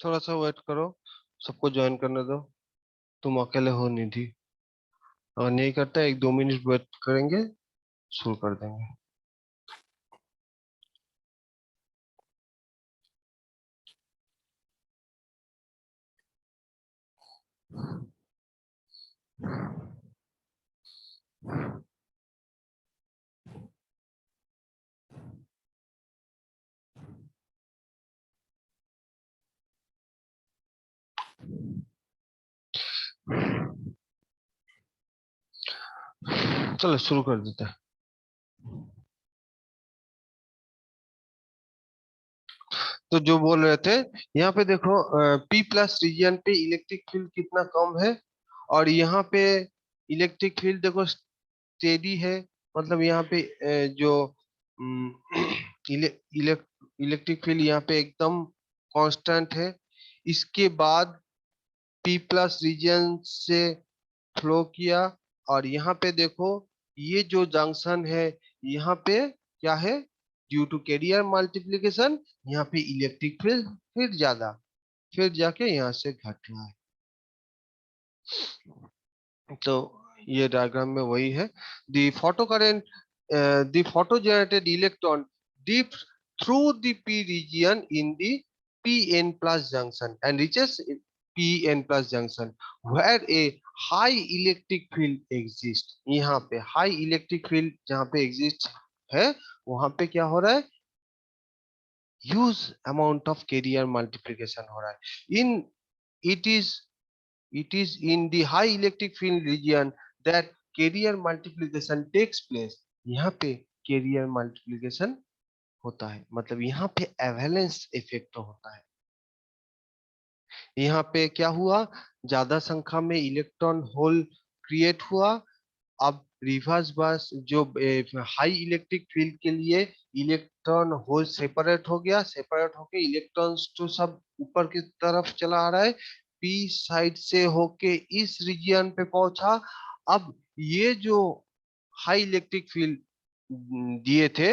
थोड़ा सा वेट करो, सबको ज्वाइन करने दो। तुम अकेले हो निधि, अगर नहीं करता 1-2 मिनट वेट करेंगे, शुरू कर देंगे। चलो शुरू कर देते हैं। तो जो बोल रहे थे, यहाँ पे देखो, पी प्लस रीजन पे इलेक्ट्रिक फील्ड कितना कम है, और यहाँ पे इलेक्ट्रिक फील्ड देखो स्टेडी है। मतलब यहाँ पे जो इले, इले, इलेक्ट्रिक फील्ड यहाँ पे एकदम कांस्टेंट है। इसके बाद पी प्लस रीजन से फ्लो किया, और यहाँ पे देखो ये जो जंक्शन है, यहाँ पे क्या है, ड्यू टू कैरियर मल्टीप्लिकेशन यहाँ पे इलेक्ट्रिक फील्ड फिर ज्यादा, फिर जाके यहाँ से घट रहा है। तो ये डायग्राम में वही है। The photo current, the photo generated electron deep through the p region in the pn plus junction and reaches pn plus junction where a high electric field exists। यहाँ पे हाई इलेक्ट्रिक फील्ड जहाँ पे exist है, वहां पे क्या हो रहा है, huge amount of carrier multiplication हो रहा है। In it is it is in the high electric field region that carrier multiplication takes place। यहाँ पे carrier multiplication होता है, मतलब यहाँ पे एवेलेंस इफेक्ट होता है। यहाँ पे क्या हुआ, ज्यादा संख्या में इलेक्ट्रॉन होल क्रिएट हुआ। अब रिवर्स बस जो हाई इलेक्ट्रिक फील्ड के लिए इलेक्ट्रॉन होल सेपरेट हो गया, सेपरेट होके इलेक्ट्रॉन्स तो सब ऊपर की तरफ चला आ रहा है, पी साइड से होके इस रीजियन पे पहुंचा। अब ये जो हाई इलेक्ट्रिक फील्ड दिए थे,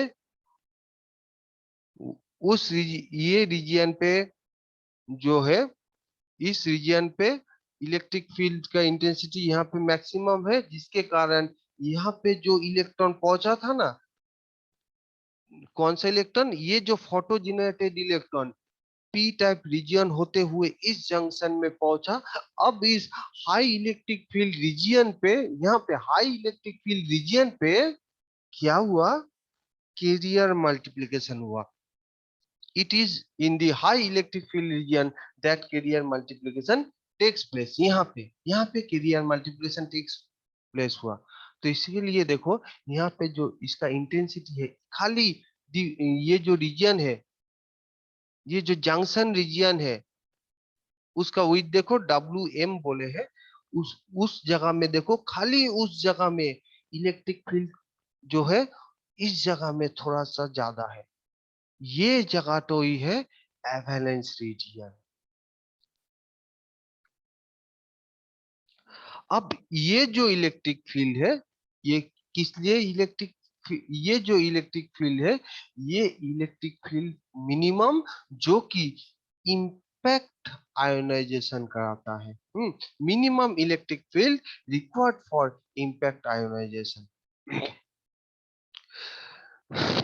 ये रीजियन पे जो है, इस रीजियन पे इलेक्ट्रिक फील्ड का इंटेंसिटी यहाँ पे मैक्सिमम है, जिसके कारण यहाँ पे जो इलेक्ट्रॉन पहुंचा था ना, कौन सा इलेक्ट्रॉन, ये जो photo generated electron P type region होते हुए इस जंक्शन में पहुंचा। अब इस हाई इलेक्ट्रिक फील्ड रीजियन पे, यहाँ पे हाई इलेक्ट्रिक फील्ड रीजियन पे क्या हुआ, कैरियर मल्टीप्लिकेशन हुआ। it is in the high electric field region that carrier multiplication takes place। यहाँ पे carrier multiplication takes place हुआ। तो इसके लिए देखो, यहाँ पे जो इसका इंटेंसिटी है, खाली ये जो रीजन है, ये जो जंक्शन रीजन है, उसका विड्थ देखो WM बोले है। उस जगह में देखो, खाली उस जगह में इलेक्ट्रिक फील्ड जो है, इस जगह में थोड़ा सा ज्यादा है। ये जगह तो ही है एवेलेंस रीजियन। अब ये जो इलेक्ट्रिक फील्ड है, ये किस लिए इलेक्ट्रिक, ये जो इलेक्ट्रिक फील्ड है, ये इलेक्ट्रिक फील्ड मिनिमम जो कि इम्पैक्ट आयोनाइजेशन कराता है। Minimum electric field required for impact ionization.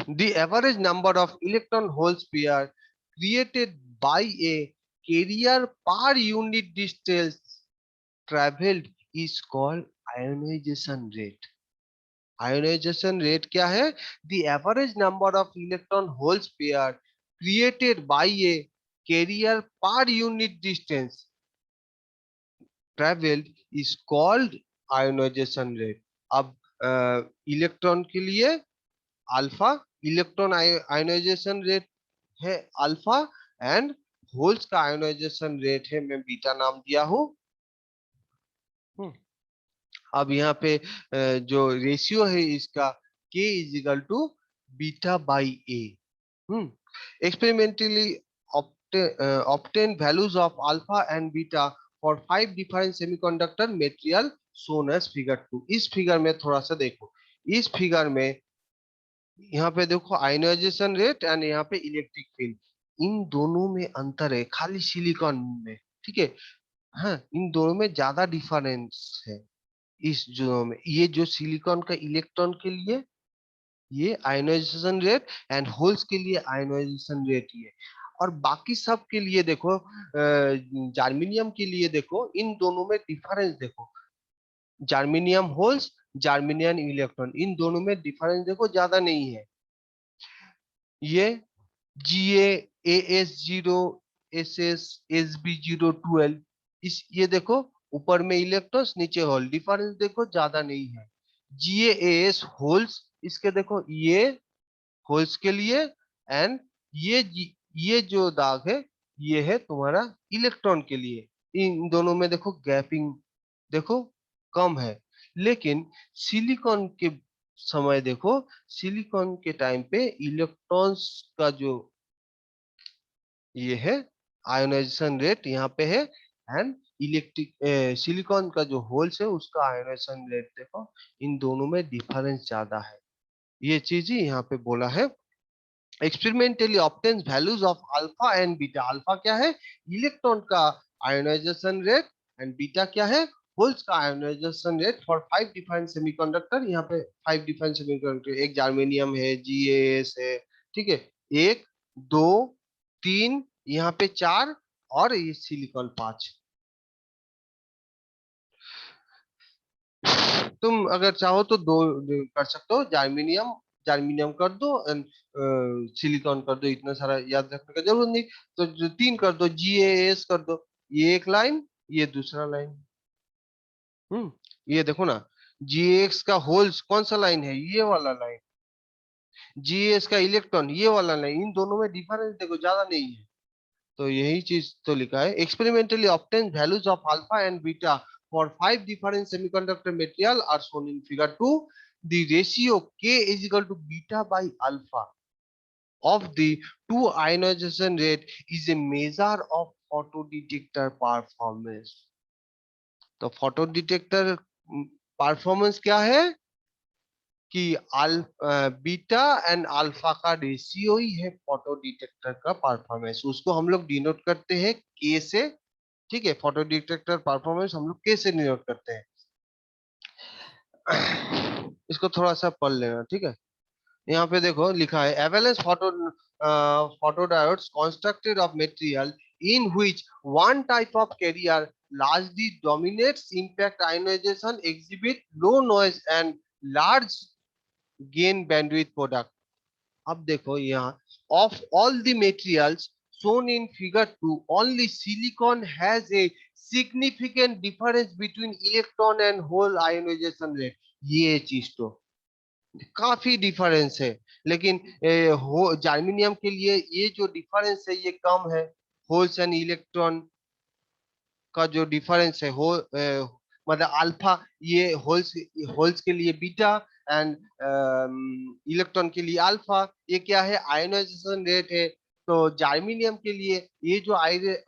The average number of electron holes pair created by a carrier per unit distance traveled is called ionization rate। Ionization rate क्या है? The average number of electron holes pair created by a carrier per unit distance travelled is called ionization rate. अब electron के लिए alpha, electron ionization rate है alpha, and holes का ionization rate है, मैं beta नाम दिया हूं। हम्म, अब यहाँ पे जो रेशियो है इसका k is equal to beta by A. Experimentally obtain values of alpha and beta for 5 different semiconductor material shown as figure 2। इस फिगर में थोड़ा सा देखो, इस फिगर में यहाँ पे देखो आयोनाइजेशन रेट एंड यहाँ पे इलेक्ट्रिक फील्ड, इन दोनों में अंतर है खाली सिलिकॉन में, ठीक है। हाँ, इन दोनों में ज्यादा डिफरेंस है। इस जो में ये जो सिलिकॉन का इलेक्ट्रॉन के लिए ये आयोनाइजेशन रेट एंड होल्स के लिए आयोनाइजेशन रेट ये, और बाकी सब के लिए देखो, जर्मेनियम के लिए देखो, इन दोनों में डिफरेंस देखो। जर्मेनियम होल्स, जर्मेनियम इलेक्ट्रॉन, इन दोनों में डिफरेंस देखो ज्यादा नहीं है। ये GaAs0 SsSb012, इस ये देखो ऊपर में इलेक्ट्रॉन्स नीचे होल, डिफरेंस देखो ज्यादा नहीं है। GaAs होल्स, इसके देखो ये होल्स के लिए, एंड ये जो दाग है ये है तुम्हारा इलेक्ट्रॉन के लिए। इन दोनों में देखो गैपिंग देखो कम है। लेकिन सिलिकॉन के समय देखो, सिलिकॉन के टाइम पे इलेक्ट्रॉन्स का जो ये है आयोनाइजेशन रेट यहाँ पे है, एंड इलेक्ट्रिक सिलिकॉन का जो होल्स है उसका आयोनाइजेशन रेट देखो, इन दोनों में डिफरेंस ज्यादा है। ये चीज ही यहाँ पे बोला है। Experimentally obtains values of alpha and beta. Alpha क्या है? इलेक्ट्रॉन का आयोनाइजेशन रेट, एंड बीटा क्या है? होल्स का ionization rate for 5 different semiconductor. यहाँ पे 5 डिफरेंट सेमीकंडक्टर, एक जर्मेनियम है, GaAs है, ठीक है, एक, दो, तीन, यहाँ पे चार, और ये सिलिकॉन 5। तुम अगर चाहो तो दो कर सकते हो, जर्मेनियम जर्मेनियम कर दो एंड सिलिकॉन कर दो, इतना सारा याद रखने का जरूरत नहीं। तो जो तीन कर दो, GaAs कर दो, ये एक लाइन, ये दूसरा लाइन। ये देखो ना, GaX का होल्स कौन सा लाइन है? ये वाला लाइन। GaS का इलेक्ट्रॉन ये वाला लाइन, इन दोनों में डिफरेंस देखो ज्यादा नहीं है। तो यही चीज तो लिखा है। Experimentally obtain values of alpha and beta for 5 different semiconductor material are shown in figure 2। The ratio K is equal to beta by alpha of the two ionization rate is a measure of photo detector performance। तो photo detector performance क्या है? कि beta and alpha का ratio ही है photo detector का performance, उसको हम लोग डिनोट करते हैं के से, ठीक है। फोटो डिटेक्टर परफॉर्मेंस हम लोग के से डिनोट करते हैं। इसको थोड़ा सा पढ़ लेना, ठीक है। यहाँ पे देखो लिखा है avalanche photodiodes constructed of material in which one type of carrier largely dominates impact ionization exhibit low noise and large gain bandwidth product। अब देखो यहाँ, of all the materials shown in figure 2 only silicon has a significant difference between electron and hole ionization rate। ये चीज तो काफी difference है, लेकिन germanium के लिए ये जो डिफरेंस है ये कम है। होल्स एंड इलेक्ट्रॉन का जो डिफरेंस है मतलब अल्फा, ये होल्स होल्स के लिए बीटा एंड इलेक्ट्रॉन के लिए अल्फा, ये क्या है? आयोनाइजेशन रेट है। तो जर्मेनियम के लिए ये जो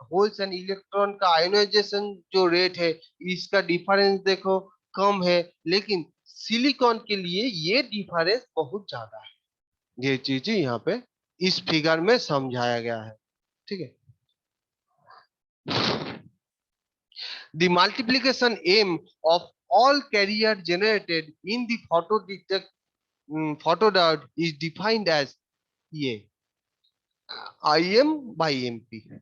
होल्स एंड इलेक्ट्रॉन का आयोनाइजेशन जो रेट है इसका डिफरेंस देखो कम है, लेकिन सिलिकॉन के लिए ये डिफरेंस बहुत ज्यादा है। ये चीजें यहाँ पे इस फिगर में समझाया गया है, ठीक है। The multiplication m of all carrier generated in the photodiode is defined as ये Im by Mp,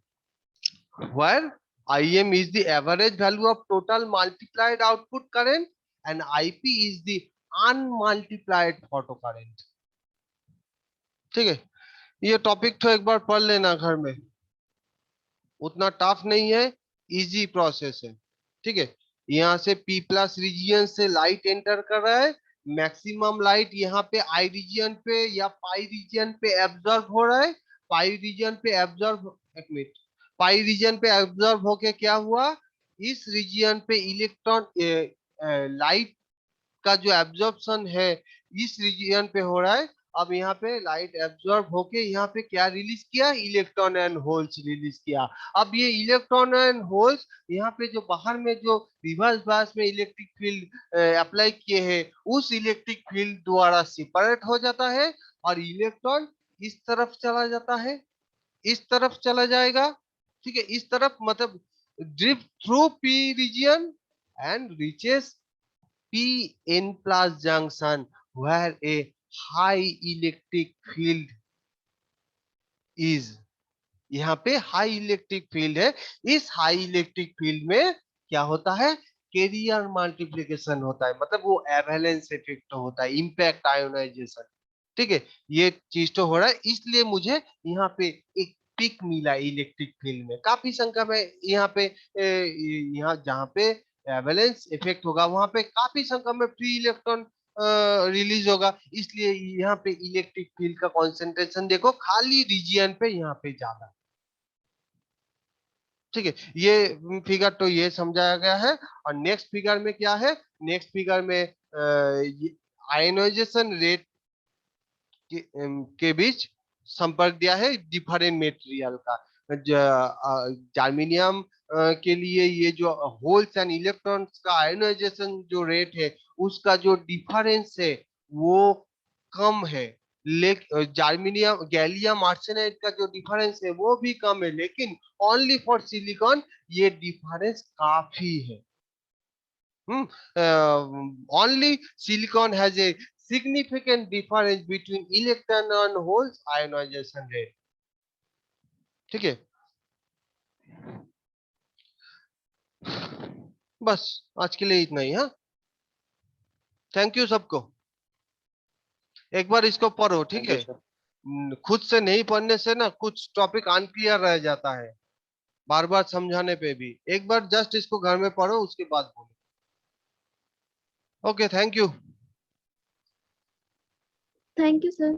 where Im is the average value of total multiplied output current and Ip is the unmultiplied photo current. ठीक है, ये topic तो एक बार पढ़ लेना घर में, उतना टफ नहीं है, इजी प्रोसेस है। ठीक है, यहाँ से P प्लस रीजियन से लाइट एंटर कर रहा है, मैक्सिमम लाइट यहाँ पे आई रीजियन पे या पाई रीजियन पे एब्जॉर्ब हो रहा है। पाई रीजियन पे एब्जॉर्ब, एक मिनट, पाई रीजियन पे एब्जॉर्ब होके क्या हुआ, इस रीजियन पे इलेक्ट्रॉन, लाइट का जो एब्जॉर्प्शन है इस रीजन पे हो रहा है। अब यहाँ पे लाइट एब्जॉर्ब होके यहाँ पे क्या रिलीज किया, इलेक्ट्रॉन एंड होल्स रिलीज किया। अब ये इलेक्ट्रॉन एंड होल्स यहाँ पे जो बाहर में जो रिवर्स बायस में इलेक्ट्रिक फील्ड अप्लाई किए हैं उस इलेक्ट्रिक फील्ड द्वारा सेपरेट हो जाता है, और इलेक्ट्रॉन इस तरफ चला जाता है, इस तरफ चला जाएगा। ठीक है, इस तरफ मतलब drift through P region and reaches Pn plus junction where a high electric field is। यहाँ पे हाई इलेक्ट्रिक फील्ड है, इस हाई इलेक्ट्रिक फील्ड में क्या होता है, कैरियर मल्टीप्लिकेशन होता है, मतलब वो एवेलेंस इफेक्ट होता है, इम्पैक्ट आयोनाइजेशन। ठीक है, ये चीज तो हो रहा है, इसलिए मुझे यहाँ पे एक पिक मिला इलेक्ट्रिक फील्ड में, काफी संख्या में यहाँ पे यहाँ जहाँ पे एवेलेंस इफेक्ट होगा वहां पे काफी संख्या में फ्री इलेक्ट्रॉन रिलीज होगा, इसलिए यहाँ पे इलेक्ट्रिक फील्ड का कॉन्सेंट्रेशन देखो खाली रीजियन पे यहाँ पे ज्यादा। ठीक है, ये फिगर तो ये समझाया गया है। और नेक्स्ट फिगर में क्या है, नेक्स्ट फिगर में आयनाइजेशन रेट के बीच संपर्क दिया है डिफरेंट मेटेरियल का। जर्मेनियम के लिए ये जो होल्स एंड इलेक्ट्रॉन्स का आयनाइजेशन जो रेट है उसका जो डिफरेंस है वो कम है, लेकिन जर्मेनियम गैलियम आर्सेनाइड का जो डिफरेंस है वो भी कम है, लेकिन ओनली फॉर सिलिकॉन ये डिफरेंस काफी है। Only silicon has a significant difference between electron and holes ionization rate। ठीक है, बस आज के लिए इतना ही। हाँ, थैंक यू सबको, एक बार इसको पढ़ो। ठीक थैंक यू है, सर। खुद से नहीं पढ़ने से ना कुछ टॉपिक अनक्लियर रह जाता है, बार बार समझाने पे भी। एक बार जस्ट इसको घर में पढ़ो उसके बाद बोलो। Okay, thank you. Thank you sir.